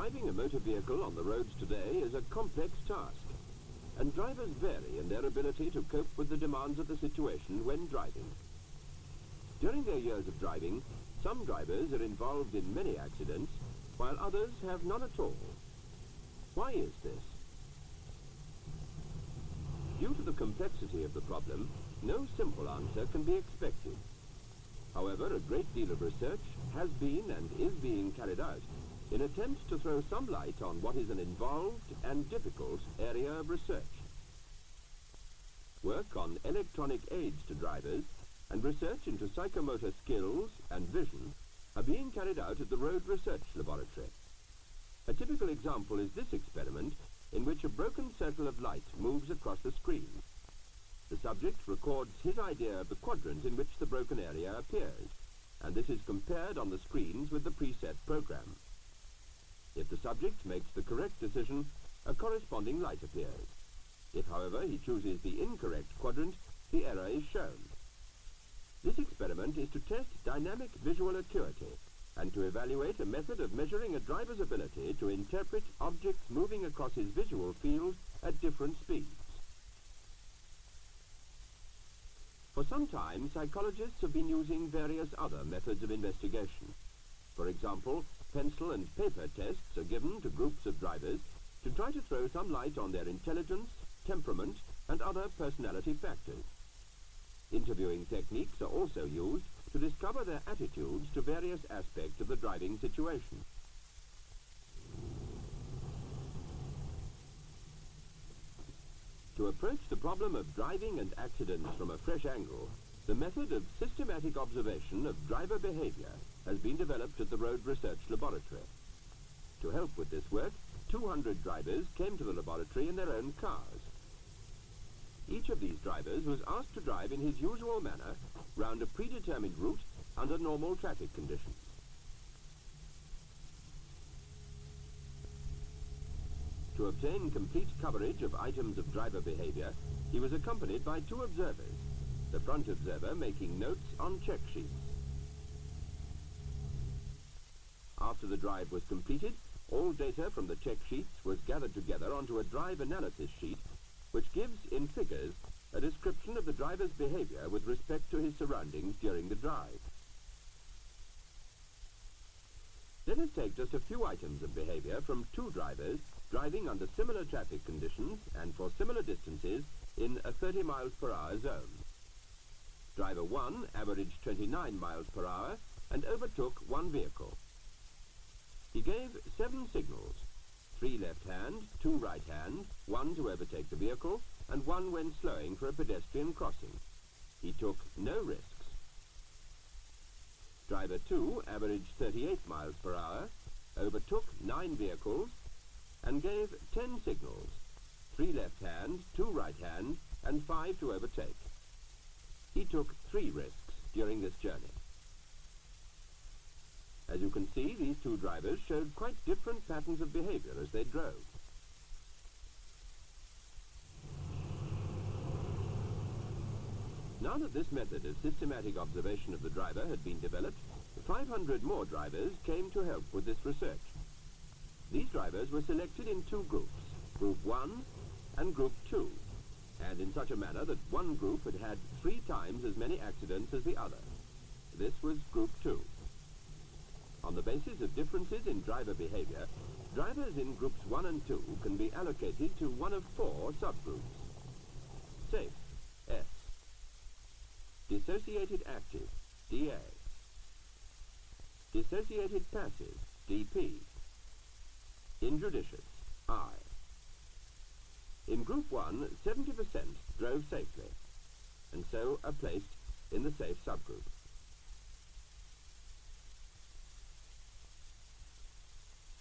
Driving a motor vehicle on the roads today is a complex task, and drivers vary in their ability to cope with the demands of the situation when driving. During their years of driving, some drivers are involved in many accidents, while others have none at all. Why is this? Due to the complexity of the problem, no simple answer can be expected. However, a great deal of research has been and is being carried out in attempts to throw some light on what is an involved and difficult area of research. Work on electronic aids to drivers and research into psychomotor skills and vision are being carried out at the Road Research Laboratory. A typical example is this experiment, in which a broken circle of light moves across the screen. The subject records his idea of the quadrant in which the broken area appears, and this is compared on the screens with the preset program. If the subject makes the correct decision, a corresponding light appears. If, however, he chooses the incorrect quadrant, the error is shown. This experiment is to test dynamic visual acuity and to evaluate a method of measuring a driver's ability to interpret objects moving across his visual field at different speeds. For some time, psychologists have been using various other methods of investigation. For example, pencil and paper tests are given to groups of drivers to try to throw some light on their intelligence, temperament, and other personality factors. Interviewing techniques are also used to discover their attitudes to various aspects of the driving situation. To approach the problem of driving and accidents from a fresh angle, the method of systematic observation of driver behavior has been developed at the Road Research Laboratory. To help with this work, 200 drivers came to the laboratory in their own cars. Each of these drivers was asked to drive in his usual manner round a predetermined route under normal traffic conditions. To obtain complete coverage of items of driver behavior, he was accompanied by 2 observers, the front observer making notes on check sheets. After the drive was completed, all data from the check sheets was gathered together onto a drive analysis sheet, which gives, in figures, a description of the driver's behavior with respect to his surroundings during the drive. Let us take just a few items of behavior from 2 drivers driving under similar traffic conditions and for similar distances in a 30 miles per hour zone. Driver 1 averaged 29 miles per hour and overtook 1 vehicle. He gave 7 signals: 3 left hand, 2 right hand, 1 to overtake the vehicle, and 1 when slowing for a pedestrian crossing. He took no risks. Driver 2 averaged 38 miles per hour, overtook 9 vehicles, and gave 10 signals: 3 left hand, 2 right hand, and 5 to overtake. He took 3 risks during this journey. As you can see, these 2 drivers showed quite different patterns of behavior as they drove. Now that this method of systematic observation of the driver had been developed, 500 more drivers came to help with this research. These drivers were selected in 2 groups, Group 1 and Group 2, and in such a manner that one group had had 3 times as many accidents as the other. This was Group 2. On the basis of differences in driver behavior, drivers in Groups 1 and 2 can be allocated to one of 4 subgroups. Safe, S. Dissociated active, DA. Dissociated passive, DP. Injudicious, I. In Group 1, 70% drove safely, and so are placed in the safe subgroup.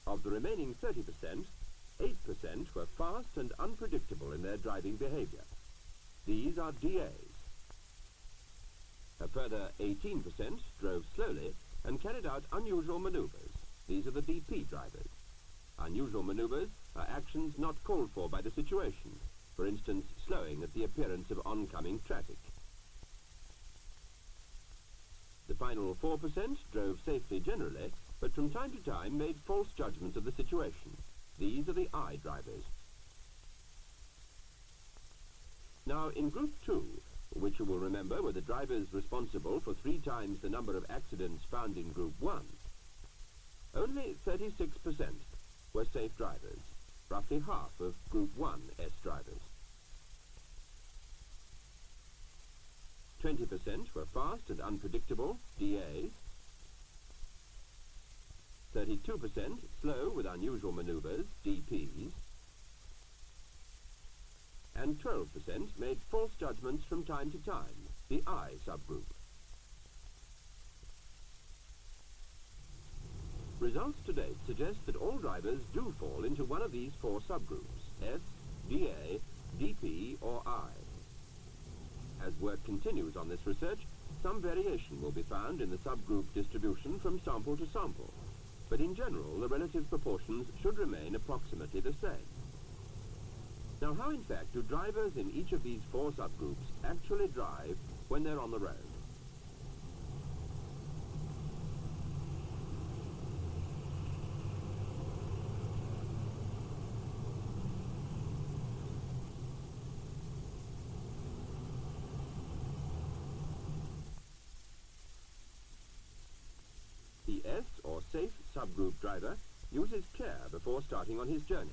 Of the remaining 30%, 8% were fast and unpredictable in their driving behavior. These are DAs. A further 18% drove slowly and carried out unusual maneuvers. These are the DP drivers. Unusual maneuvers are actions not called for by the situation, for instance, slowing at the appearance of oncoming traffic. The final 4% drove safely generally but from time to time made false judgments of the situation. These are the I drivers. Now, in Group 2, which you will remember were the drivers responsible for 3 times the number of accidents found in Group 1, only 36% were safe drivers, roughly half of Group 1 S drivers. 20% were fast and unpredictable, DAs. 32% slow with unusual manoeuvres, DPs. And 12% made false judgments from time to time, the I subgroup. Results to date suggest that all drivers do fall into one of these 4 subgroups, S, DA, DP or I. As work continues on this research, some variation will be found in the subgroup distribution from sample to sample, but in general the relative proportions should remain approximately the same. Now, how in fact do drivers in each of these 4 subgroups actually drive when they're on the road? The S or safe subgroup driver uses care before starting on his journey.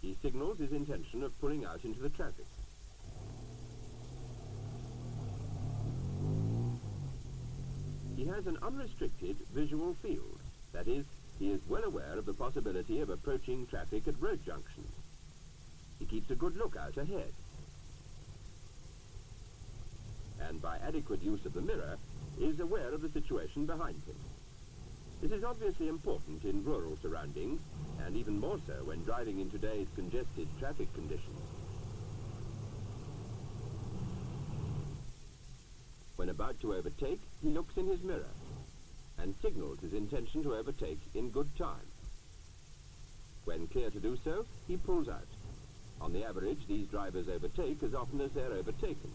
He signals his intention of pulling out into the traffic. He has an unrestricted visual field. That is, he is well aware of the possibility of approaching traffic at road junctions. He keeps a good lookout ahead. And by adequate use of the mirror, is aware of the situation behind him. This is obviously important in rural surroundings, and even more so when driving in today's congested traffic conditions. When about to overtake, he looks in his mirror and signals his intention to overtake in good time. When clear to do so, he pulls out. On the average, these drivers overtake as often as they're overtaken.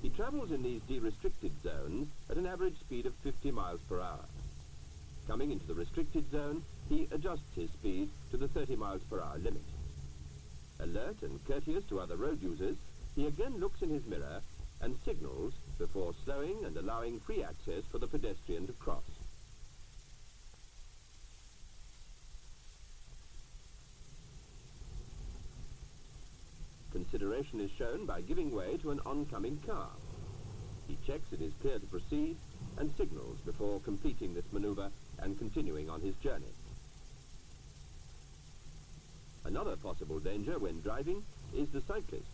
He travels in these de-restricted zones at an average speed of 50 miles per hour. Coming into the restricted zone, he adjusts his speed to the 30 miles per hour limit. Alert and courteous to other road users, he again looks in his mirror and signals before slowing and allowing free access for the pedestrian to cross. Consideration is shown by giving way to an oncoming car. He checks it is clear to proceed and signals before completing this maneuver and continuing on his journey. Another possible danger when driving is the cyclist.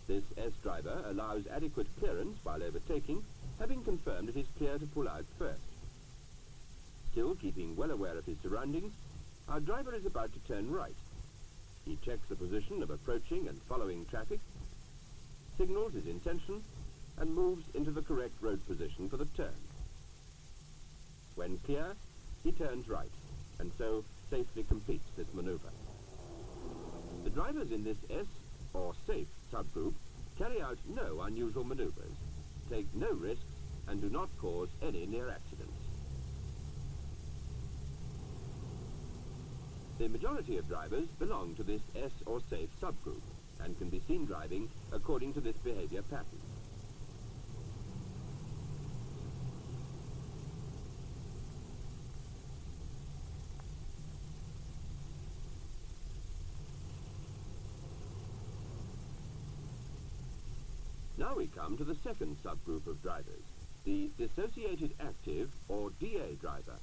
This S driver allows adequate clearance while overtaking, having confirmed it is clear to pull out first. Still keeping well aware of his surroundings, our driver is about to turn right. He checks the position of approaching and following traffic, signals his intention, and moves into the correct road position for the turn. When clear, he turns right, and so safely completes this maneuver. The drivers in this S, or safe, subgroup carry out no unusual maneuvers, take no risks, and do not cause any near accidents. The majority of drivers belong to this S or safe subgroup, and can be seen driving according to this behavior pattern. Now we come to the second subgroup of drivers, the dissociated active or DA driver.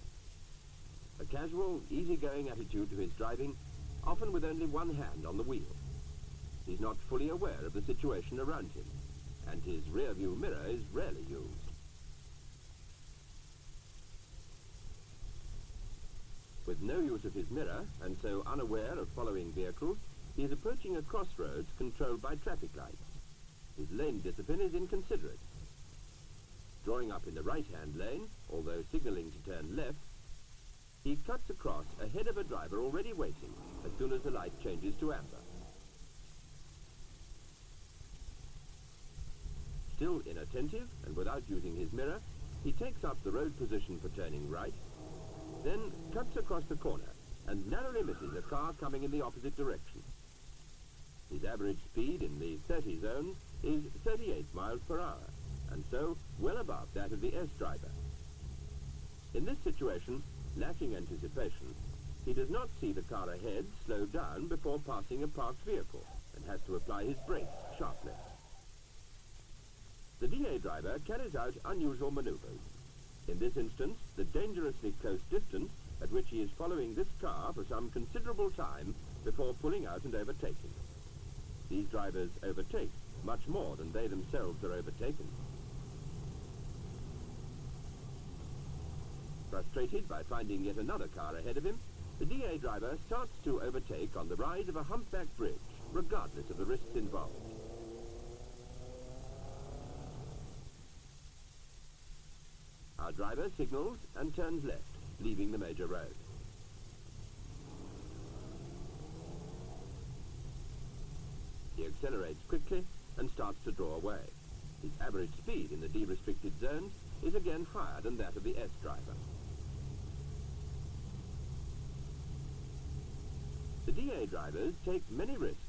A casual, easygoing attitude to his driving, often with only one hand on the wheel. He's not fully aware of the situation around him, and his rear-view mirror is rarely used. With no use of his mirror, and so unaware of following vehicles, he is approaching a crossroads controlled by traffic lights. His lane discipline is inconsiderate. Drawing up in the right-hand lane, although signalling to turn left, he cuts across ahead of a driver already waiting as soon as the light changes to amber. Still inattentive and without using his mirror, He takes up the road position for turning right, then cuts across the corner and narrowly misses a car coming in the opposite direction. His average speed in the 30 zone is 38 miles per hour, and so well above that of the S driver. In this situation, lacking anticipation, he does not see the car ahead slow down before passing a parked vehicle and has to apply his brakes sharply. The DA driver carries out unusual maneuvers. In this instance, the dangerously close distance at which he is following this car for some considerable time before pulling out and overtaking. These drivers overtake much more than they themselves are overtaken. Frustrated by finding yet another car ahead of him, the DA driver starts to overtake on the rise of a humpback bridge, regardless of the risks involved. Our driver signals and turns left, leaving the major road. He accelerates quickly and starts to draw away. His average speed in the D-restricted zones is again higher than that of the S driver. The DA drivers take many risks,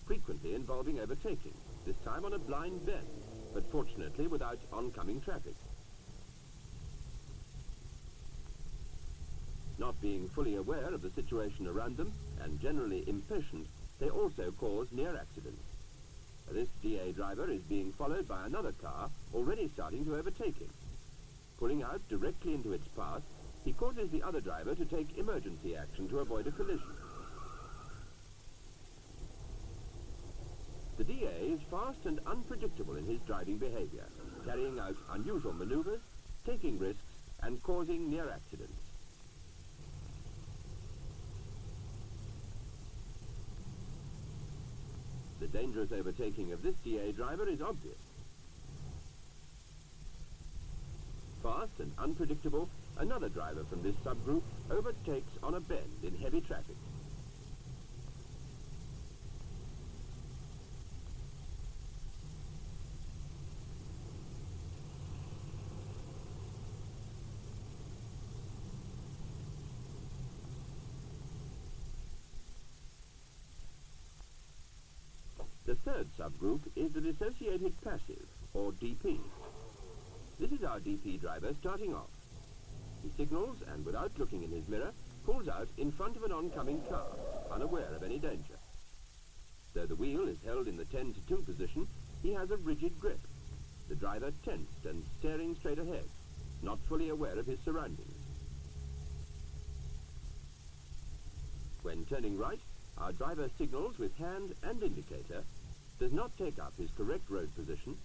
frequently involving overtaking, this time on a blind bend, but fortunately without oncoming traffic. Not being fully aware of the situation around them, and generally impatient, they also cause near accidents. This DA driver is being followed by another car, already starting to overtake him. Pulling out directly into its path, he causes the other driver to take emergency action to avoid a collision. The DA is fast and unpredictable in his driving behavior, carrying out unusual maneuvers, taking risks, and causing near accidents. The dangerous overtaking of this DA driver is obvious. Fast and unpredictable, another driver from this subgroup overtakes on a bend in heavy traffic. The third subgroup is the dissociated passive, or DP. This is our DP driver starting off. He signals and, without looking in his mirror, pulls out in front of an oncoming car, unaware of any danger. Though the wheel is held in the 10 to 2 position, he has a rigid grip. The driver tensed and staring straight ahead, not fully aware of his surroundings. When turning right, our driver signals with hand and indicator, does not take up his correct road position,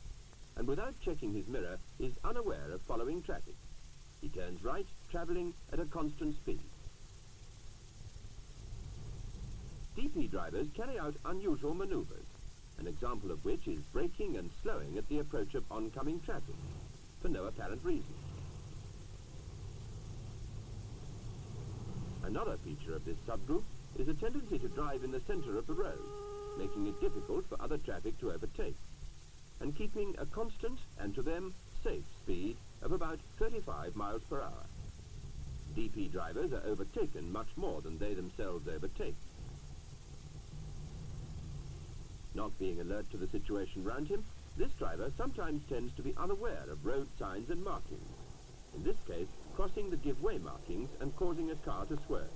and without checking his mirror is unaware of following traffic. He turns right, travelling at a constant speed. DP drivers carry out unusual manoeuvres, an example of which is braking and slowing at the approach of oncoming traffic, for no apparent reason. Another feature of this subgroup is a tendency to drive in the centre of the road, making it difficult for other traffic to overtake, and keeping a constant and, to them, safe speed of about 35 miles per hour. DP drivers are overtaken much more than they themselves overtake. Not being alert to the situation around him, this driver sometimes tends to be unaware of road signs and markings, in this case crossing the give-way markings and causing a car to swerve.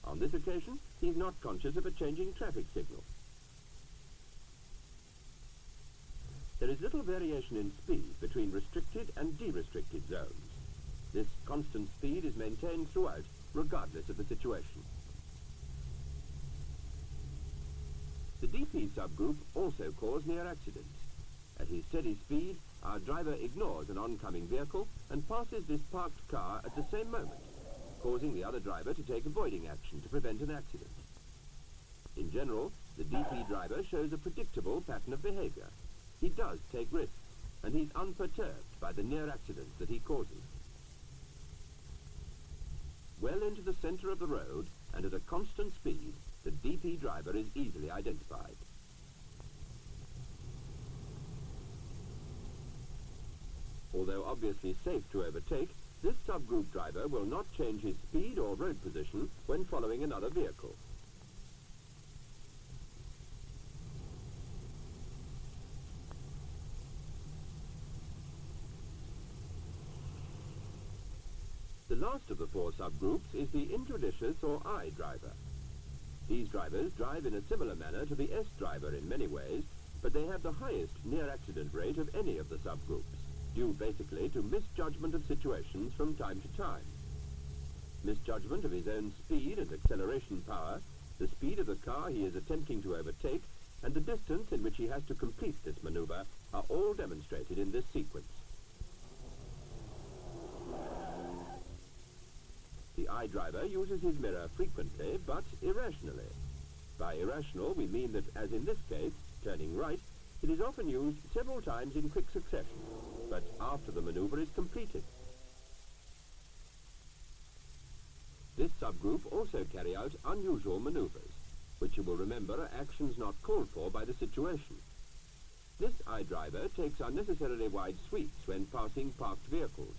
On this occasion, he is not conscious of a changing traffic signal. There is little variation in speed between restricted and de-restricted zones. This constant speed is maintained throughout, regardless of the situation. The DP subgroup also cause near accidents. At his steady speed, our driver ignores an oncoming vehicle and passes this parked car at the same moment, causing the other driver to take avoiding action to prevent an accident. In general, the DP driver shows a predictable pattern of behavior. He does take risks, and he's unperturbed by the near accidents that he causes. Well into the centre of the road, and at a constant speed, the DP driver is easily identified. Although obviously safe to overtake, this subgroup driver will not change his speed or road position when following another vehicle. The last of the four subgroups is the injudicious or I driver. These drivers drive in a similar manner to the S driver in many ways, but they have the highest near-accident rate of any of the subgroups, due basically to misjudgment of situations from time to time. Misjudgment of his own speed and acceleration power, the speed of the car he is attempting to overtake, and the distance in which he has to complete this maneuver are all demonstrated in this sequence. The I driver uses his mirror frequently, but irrationally. By irrational, we mean that, as in this case, turning right, it is often used several times in quick succession, but after the maneuver is completed. This subgroup also carry out unusual maneuvers, which you will remember are actions not called for by the situation. This I driver takes unnecessarily wide sweeps when passing parked vehicles,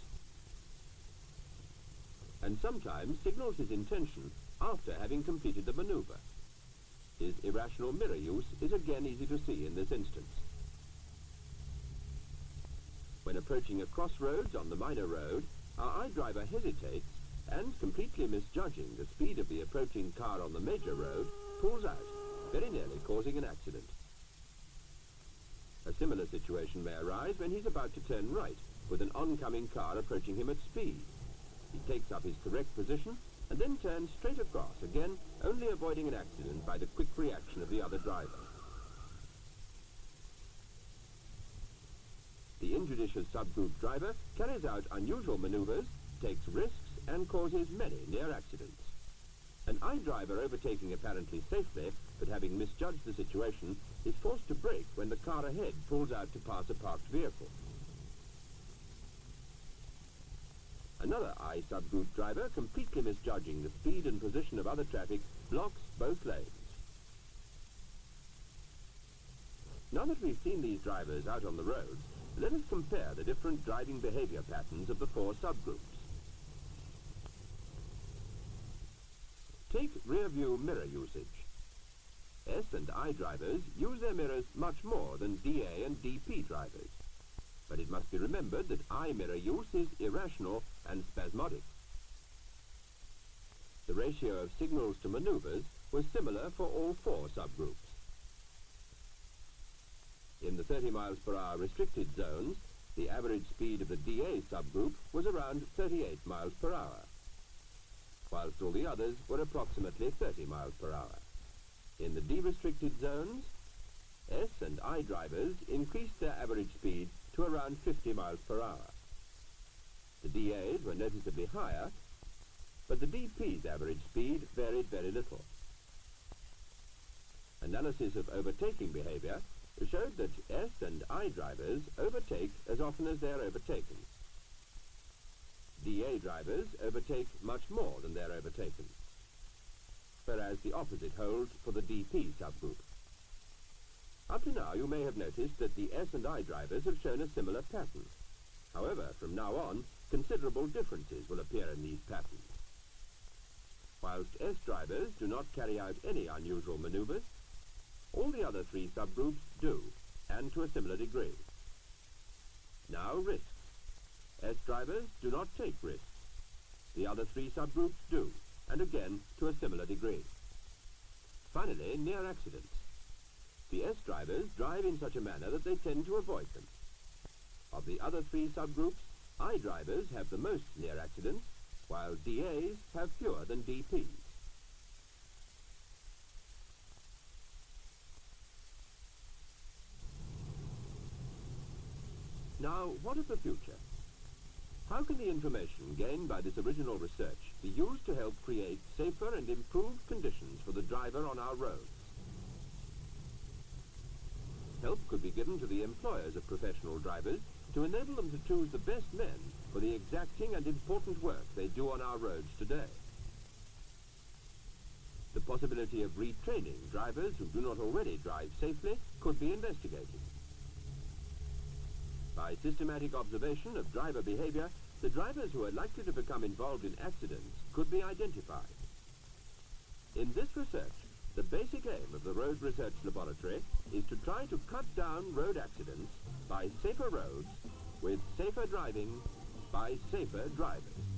and sometimes signals his intention after having completed the maneuver. His irrational mirror use is again easy to see in this instance. When approaching a crossroads on the minor road, our I driver hesitates and, completely misjudging the speed of the approaching car on the major road, pulls out, very nearly causing an accident. A similar situation may arise when he's about to turn right, with an oncoming car approaching him at speed. He takes up his correct position and then turns straight across, again only avoiding an accident by the quick reaction of the other driver. The injudicious subgroup driver carries out unusual maneuvers, takes risks, and causes many near accidents. An I driver overtaking apparently safely, but having misjudged the situation, is forced to brake when the car ahead pulls out to pass a parked vehicle. Another I subgroup driver, completely misjudging the speed and position of other traffic, blocks both lanes. Now that we've seen these drivers out on the roads, let us compare the different driving behavior patterns of the four subgroups. Take rear-view mirror usage. S and I drivers use their mirrors much more than DA and DP drivers. But it must be remembered that I mirror use is irrational and spasmodic. The ratio of signals to maneuvers was similar for all four subgroups. In the 30 miles per hour restricted zones, the average speed of the DA subgroup was around 38 miles per hour, whilst all the others were approximately 30 miles per hour. In the D-restricted zones, S and I drivers increased their average speed to around 50 miles per hour. The DAs were noticeably higher, but the DP's average speed varied very little. Analysis of overtaking behavior showed that S and I drivers overtake as often as they are overtaken. DA drivers overtake much more than they're overtaken, whereas the opposite holds for the DP subgroup. Up to now, you may have noticed that the S and I drivers have shown a similar pattern. However, from now on, considerable differences will appear in these patterns. Whilst S drivers do not carry out any unusual maneuvers, all the other three subgroups do, and to a similar degree. Now, risks. S drivers do not take risks. The other three subgroups do, and again to a similar degree. Finally, near accidents. The S drivers drive in such a manner that they tend to avoid them. Of the other three subgroups, I drivers have the most near accidents, while DAs have fewer than DPs. Now, what of the future? How can the information gained by this original research be used to help create safer and improved conditions for the driver on our roads? Help could be given to the employers of professional drivers to enable them to choose the best men for the exacting and important work they do on our roads today. The possibility of retraining drivers who do not already drive safely could be investigated. By systematic observation of driver behavior, the drivers who are likely to become involved in accidents could be identified. In this research, the basic aim of the Road Research Laboratory is to try to cut down road accidents by safer roads with safer driving by safer drivers.